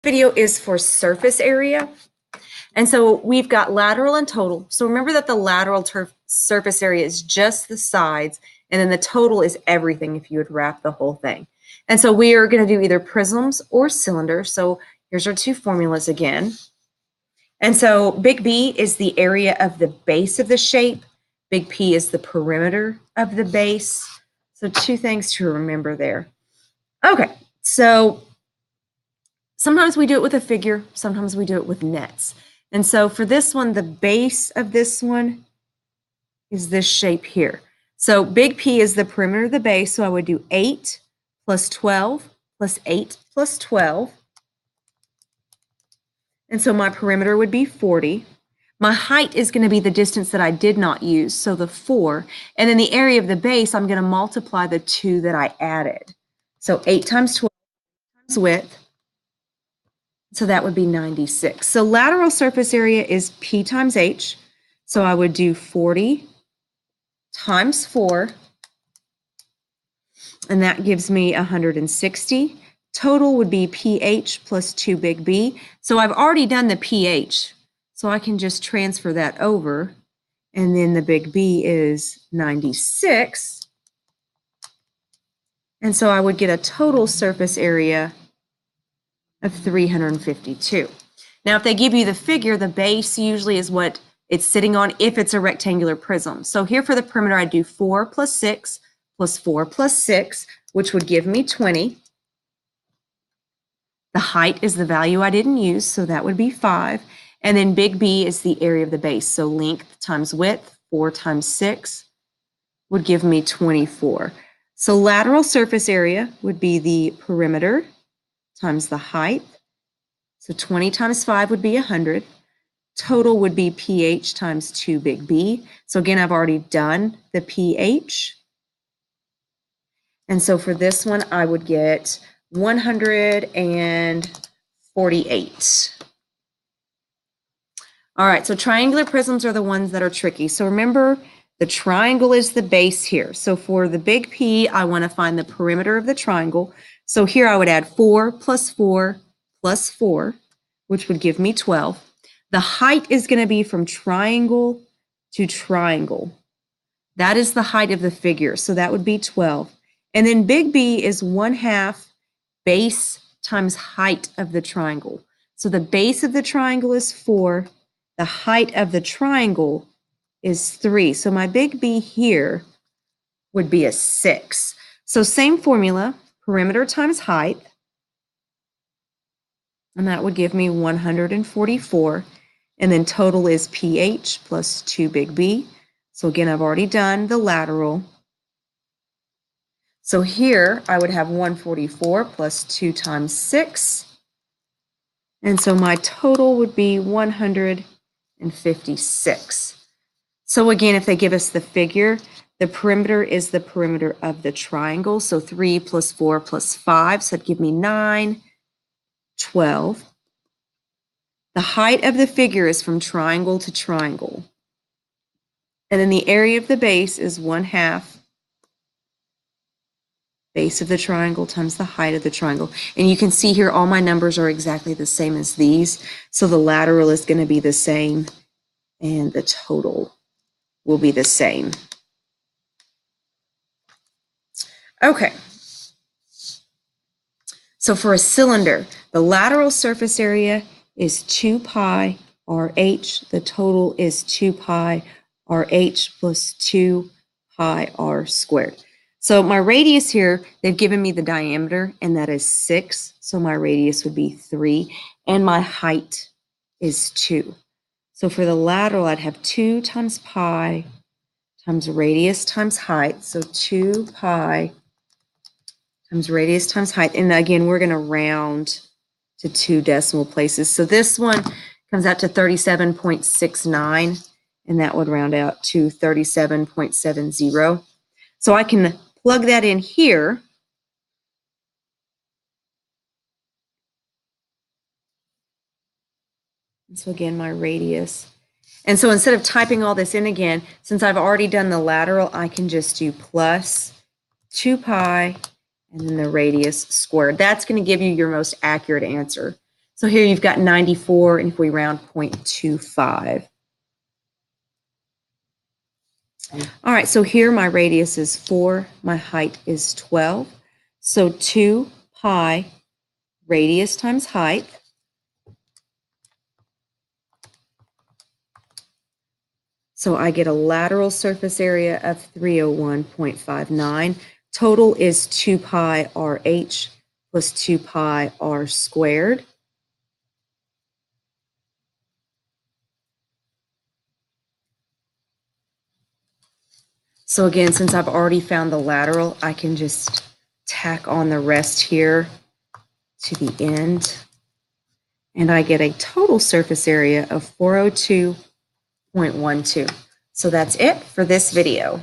Video is for surface area. And so we've got lateral and total. So remember that the lateral surface area is just the sides, and then the total is everything if you would wrap the whole thing. And so we are going to do either prisms or cylinders. So here's our two formulas again. And so big B is the area of the base of the shape. Big P is the perimeter of the base. So two things to remember there. Okay, so sometimes we do it with a figure, sometimes we do it with nets. And so for this one, the base of this one is this shape here. So big P is the perimeter of the base, so I would do 8 plus 12 plus 8 plus 12. And so my perimeter would be 40. My height is going to be the distance that I did not use, so the 4. And then the area of the base, I'm going to multiply the 2 that I added. So 8 times 12 times width. So that would be 96. So lateral surface area is P times H. So I would do 40 times 4. And that gives me 160. Total would be pH plus 2 big B. So I've already done the pH. So I can just transfer that over. And then the big B is 96. And so I would get a total surface area of 352. Now, if they give you the figure, the base usually is what it's sitting on if it's a rectangular prism. So here for the perimeter, I do 4 plus 6 plus 4 plus 6, which would give me 20. The height is the value I didn't use, so that would be 5. And then big B is the area of the base. So length times width, 4 times 6, would give me 24. So lateral surface area would be the perimeter times the height. So 20 times 5 would be 100. Total would be pH times 2 big B. So again, I've already done the pH. And so for this one, I would get 148. All right, so triangular prisms are the ones that are tricky. So remember, the triangle is the base here. So for the big P, I want to find the perimeter of the triangle. So here I would add 4 plus 4 plus 4, which would give me 12. The height is going to be from triangle to triangle. That is the height of the figure, so that would be 12. And then big B is 1/2 base times height of the triangle. So the base of the triangle is 4. The height of the triangle is 3. So my big B here would be a 6. So same formula, perimeter times height. And that would give me 144. And then total is pH plus 2 big B. So again, I've already done the lateral. So here I would have 144 plus 2 times 6. And so my total would be 156. So again, if they give us the figure, the perimeter is the perimeter of the triangle. So 3 plus 4 plus 5, so it'd give me 9, 12. The height of the figure is from triangle to triangle. And then the area of the base is 1/2 base of the triangle times the height of the triangle. And you can see here all my numbers are exactly the same as these. So the lateral is going to be the same and the total will be the same. Okay. So for a cylinder, the lateral surface area is 2 pi RH. The total is 2 pi RH plus 2 pi R squared. So my radius here, they've given me the diameter, and that is 6. So my radius would be 3, and my height is 2. So for the lateral, I'd have 2 times pi times radius times height. So 2 pi times radius times height. And again, we're going to round to 2 decimal places. So this one comes out to 37.69, and that would round out to 37.70. So I can plug that in here. And so again, my radius. And so instead of typing all this in again, since I've already done the lateral, I can just do plus 2 pi and then the radius squared. That's going to give you your most accurate answer. So here you've got 94, and if we round 0.25. All right, so here my radius is 4, my height is 12. So 2 pi radius times height. So I get a lateral surface area of 301.59. Total is 2 pi RH plus 2 pi r squared. So again, since I've already found the lateral, I can just tack on the rest here to the end. And I get a total surface area of 402.12. So that's it for this video.